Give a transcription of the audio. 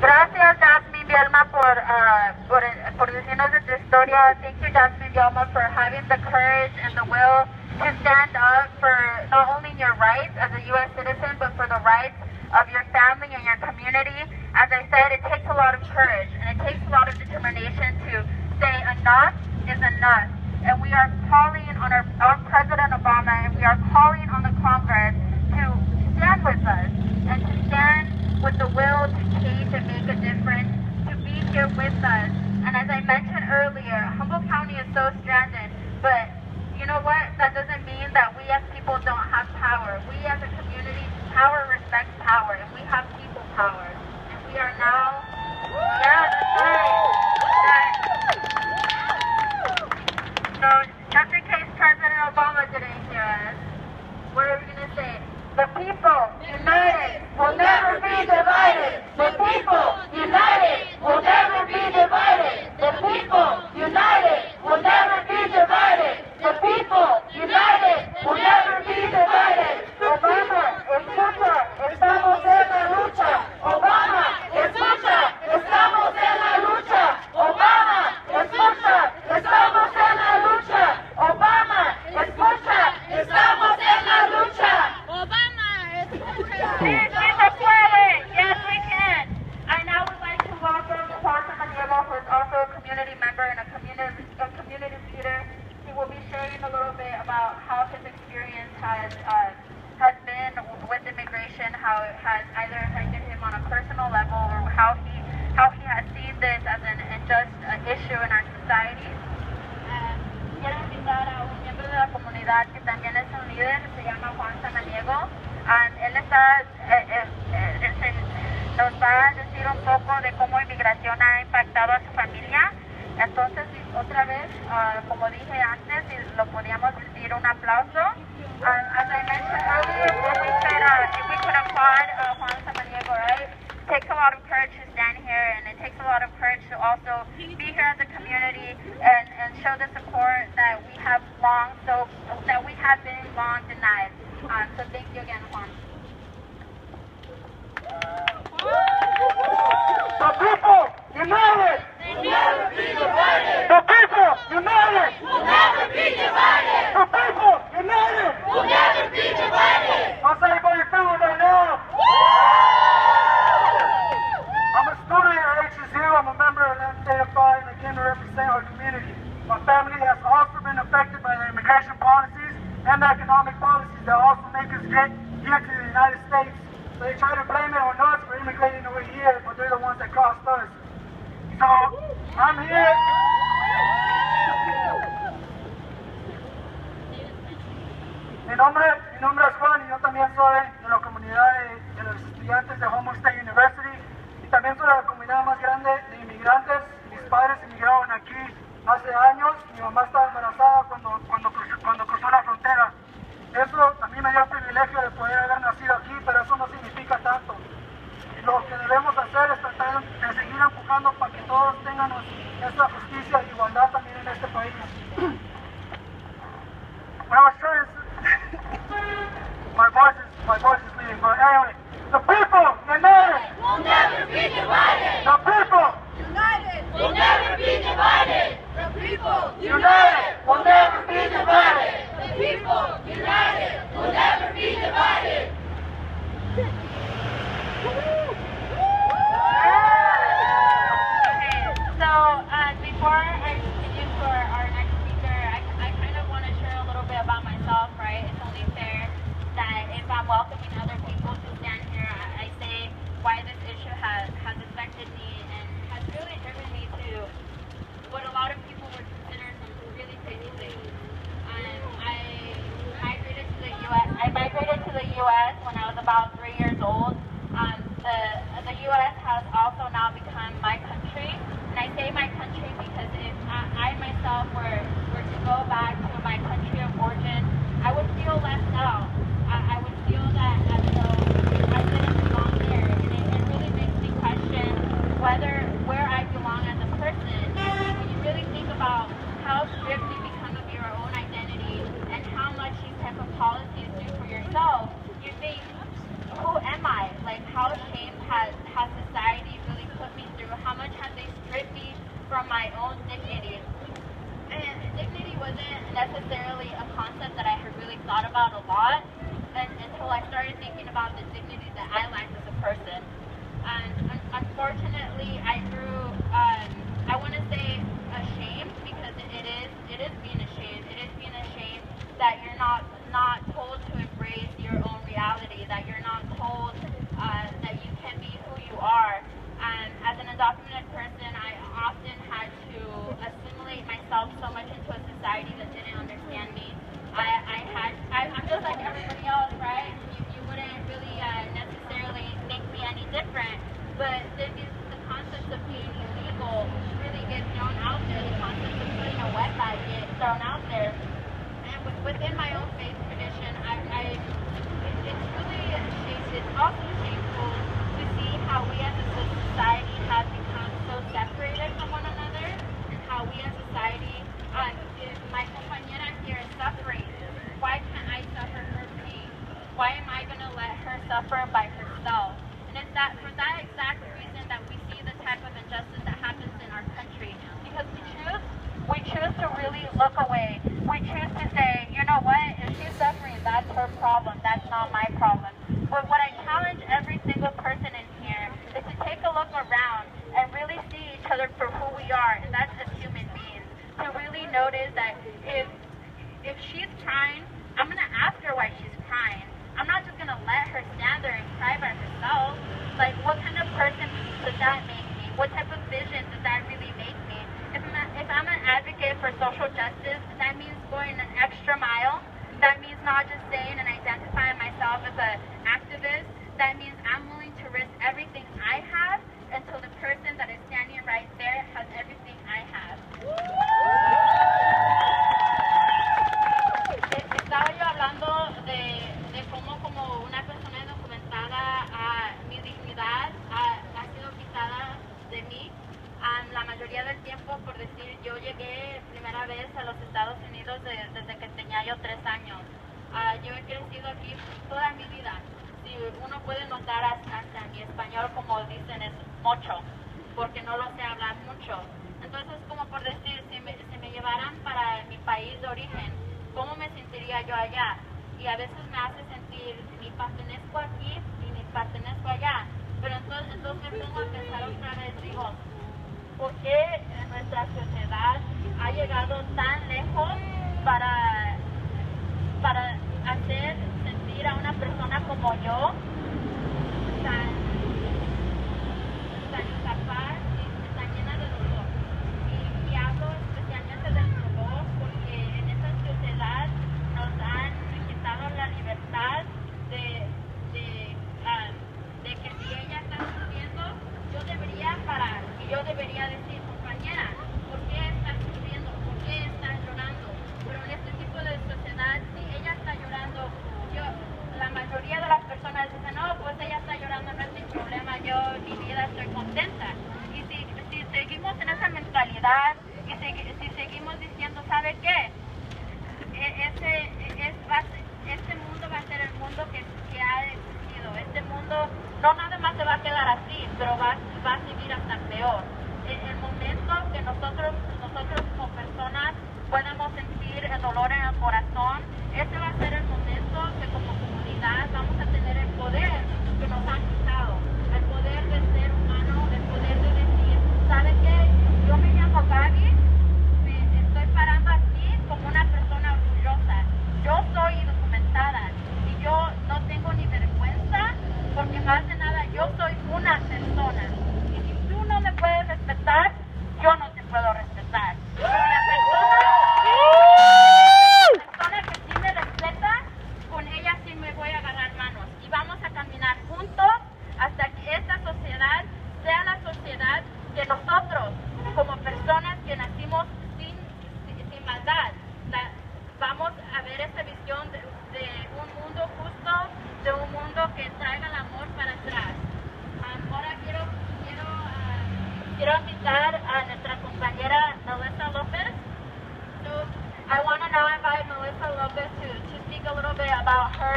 Gracias, Jasmine Bielma, por decirnos de tu historia. Thank you, Jasmine Bielma, for having the courage and the will to stand up for not only your rights as a U.S. citizen, but for the rights of your family and your community. As I said, it takes a lot of courage and it takes a lot of determination to say enough is enough. And we are calling on our President Obama, and we are calling on the Congress to stand with us and to stand with the will to change and make a difference, to be here with us. And as I mentioned earlier, Humboldt County is so stranded, but you know what? That doesn't mean that we as people don't have power. We as a community, power respects power, and we have people power. And we are now, yeah, that's right. So just in case President Obama didn't hear us, what are we going to say? The people united will never be divided. The people united will never be divided. The people united will never be divided. The people united will never be divided. Obama, escucha, estamos en la lucha. Obama, escucha, estamos en la lucha. Obama, escucha, estamos en la lucha. Obama, escucha, estamos en la lucha. Obama, escucha. Sí, sí se puede. Yes, we can. I now would like to welcome Juan Samaniego, who is also a community member and a community leader. He will be sharing a little bit about how his experience has been with immigration, how it has either affected him on a personal level or how he has seen this as an unjust issue in our society. Quiero invitar a un miembro de la comunidad que también es un líder, se llama Juan Samaniego. Nos va a decir un poco de cómo inmigración ha impactado a su familia. Entonces, otra vez, como dije antes, y lo podíamos decir un aplauso. As I mentioned earlier, if we could applaud Juan Samaniego, right? It takes a lot of courage to stand here, and it takes a lot of courage to also be here as a community and show the support that we have been long denied. So thank you again, Juan. The people united will never be divided. The people united will never be divided. The people united will never be divided. How's everybody feeling right now? I'm a student at HSU. I'm a member of NCFI, and I came to represent our community. My family has also been affected by the immigration policies and the economic policies that also make us get here to the United States. So they try to blame it on us for immigrating over here, but they're the ones that cost us. So, I'm here. Mi nombre es Juan y yo también soy de la comunidad de los estudiantes de Humboldt State University y también soy de la comunidad más grande de inmigrantes. Mis padres emigraron aquí hace años. Mi mamá estaba embarazada cuando cruzó la frontera. Eso a mí me dio el privilegio de poder haber nacido aquí, pero eso no significa tanto. Lo que debemos hacer es tratar de seguir empujando para que todos tengan esta justicia e igualdad también en este país. When I was trying to my voice is leaving, but anyway, the people united Will never be divided. The people United will never be divided. The people united will never be divided. The people united will never be divided. So before I continue for our next speaker, I kind of want to share a little bit about myself, right? It's only fair that if I'm welcoming other people to stand here, I say why this issue has affected me and has really driven me to what a lot of people would consider some really crazy things. I migrated to the U.S. when I was about 3 years old. The U.S. has also now become my country, and I say my country because if I myself were to go back to my country of origin, I would feel left out. I would feel that as though I didn't belong here, and it really makes me question where I belong as a person. And when you really think about how stripped you become of your own identity and how much these type of policies do for yourself, you think, who am I? Like, how about the dignity that I lack as a person. And unfortunately, I grew, I want to say ashamed, because it is being ashamed. It is being ashamed that you're not told to embrace your own reality, that you're not told that you can be who you are. And as an undocumented person, I often had to assimilate myself so much into a society that didn't understand me. I'm just like everybody else, right? You wouldn't really necessarily think me any different, but the concepts of being illegal really get thrown out there. The concepts of putting a wet bag get thrown out there. And within my own faith tradition, it's really it's also shameful to see how we as a society have become so separated from one another, and how we as society, my compañera here is suffering. Why can't I suffer her pain? Why am I going to let her suffer by herself? And it's that for that exact reason that we see the type of injustice that happens in our country. Because we choose to really look away. We choose to say, you know what, if she's suffering, that's her problem. That's not my problem. But what I challenge every single person in here is to take a look around and really see each other for who we are, and that's as human beings. To really notice that if she's crying, I'm going to ask her why she's crying. I'm not just going to let her stand there and cry by herself. Like, what kind of person does that make me? What type of vision does that really make me? If I'm an advocate for social justice, that means going an extra mile. That means not just saying and identifying myself as an activist. That means I'm willing to risk everything I have until the person that is standing right there has everything I have. Estaba yo hablando de cómo como una persona indocumentada mi dignidad ha sido quitada de mí. La mayoría del tiempo, por decir, yo llegué primera vez a los Estados Unidos desde que tenía yo 3 años. Yo he crecido aquí toda mi vida. Si uno puede notar hasta mi español, como dicen, es mucho, porque no lo sé hablar mucho. Entonces, como por decir, si me llevaran para mi país de origen, ¿cómo me sentiría yo allá? Y a veces me hace sentir, ni pertenezco aquí, ni pertenezco allá. Pero entonces me pongo a pensar otra vez, digo, ¿por qué nuestra sociedad ha llegado tan lejos para hacer sentir a una persona como yo tan incapaz y tan llena de dolor? Y hablo especialmente del dolor porque en esta sociedad nos han quitado la libertad de que si ella está sufriendo, yo debería parar y yo debería decir, compañera, ¿por qué estás sufriendo? ¿Por qué estás llorando? Pero en este tipo de sociedad, si ella está llorando, la mayoría de las personas dicen, no, pues ella está llorando, no es mi problema, yo en mi vida estoy contenta. Y si seguimos en esa mentalidad y si seguimos diciendo, ¿sabe qué? Este mundo va a ser el mundo que ha existido. Este mundo no nada más se va a quedar así, pero va a seguir hasta peor. El momento que nosotros como personas podamos sentir el dolor en el corazón, ese va a ser el momento que como comunidad vamos a tener el poder que nos han quitado, el poder de ser humano, el poder de decir, ¿sabe qué? Yo me llamo Gabi, me estoy parando aquí como una persona orgullosa. Yo soy indocumentada y yo no tengo ni vergüenza porque más de nada yo soy una persona. Y si tú no me puedes respetar, yo no te puedo respetar. Pero la persona que sí me respeta, con ella sí me voy a agarrar manos. Y vamos a caminar juntos hasta que esta sociedad sea la sociedad que nosotros, como personas que nacimos sin maldad, vamos a ver esa visión de un mundo justo, de un mundo que traiga el amor para atrás. Ahora quiero invitar a nuestra compañera Melissa Lopez. So I want to now invite Melissa Lopez to speak a little bit about her